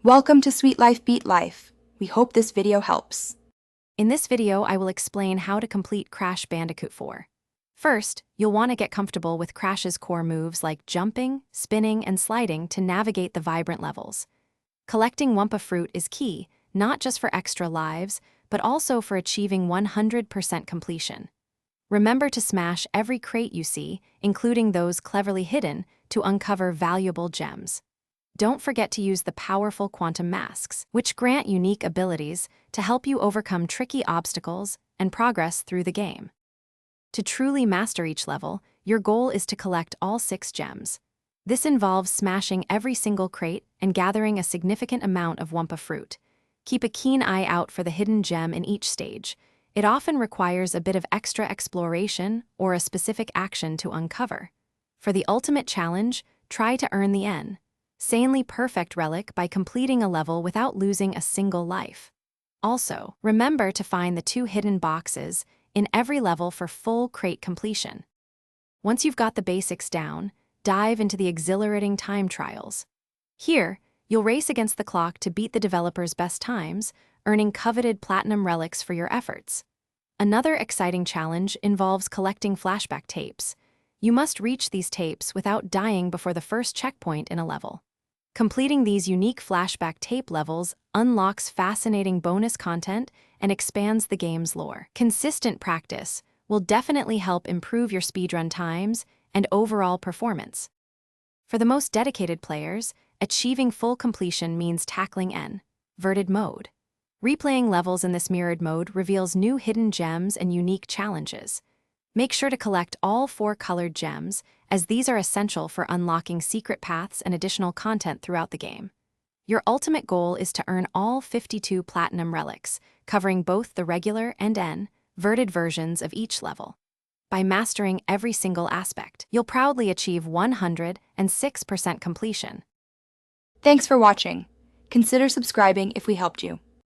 Welcome to Sweet Life Beat Life. We hope this video helps. In this video, I will explain how to complete Crash Bandicoot 4. First, you'll want to get comfortable with Crash's core moves like jumping, spinning, and sliding to navigate the vibrant levels. Collecting Wumpa Fruit is key, not just for extra lives, but also for achieving 100% completion. Remember to smash every crate you see, including those cleverly hidden, to uncover valuable gems. Don't forget to use the powerful quantum masks, which grant unique abilities to help you overcome tricky obstacles and progress through the game. To truly master each level, your goal is to collect all 6 gems. This involves smashing every single crate and gathering a significant amount of Wumpa Fruit. Keep a keen eye out for the hidden gem in each stage. It often requires a bit of extra exploration or a specific action to uncover. For the ultimate challenge, try to earn the sanely perfect relic by completing a level without losing a single life. Also, remember to find the 2 hidden boxes in every level for full crate completion. Once you've got the basics down, dive into the exhilarating time trials. Here, you'll race against the clock to beat the developers' best times, earning coveted platinum relics for your efforts. Another exciting challenge involves collecting flashback tapes. You must reach these tapes without dying before the first checkpoint in a level. Completing these unique flashback tape levels unlocks fascinating bonus content and expands the game's lore. Consistent practice will definitely help improve your speedrun times and overall performance. For the most dedicated players, achieving full completion means tackling inverted mode. Replaying levels in this mirrored mode reveals new hidden gems and unique challenges. Make sure to collect all 4 colored gems, as these are essential for unlocking secret paths and additional content throughout the game. Your ultimate goal is to earn all 52 platinum relics, covering both the regular and inverted versions of each level. By mastering every single aspect, you'll proudly achieve 106% completion. Thanks for watching. Consider subscribing if we helped you.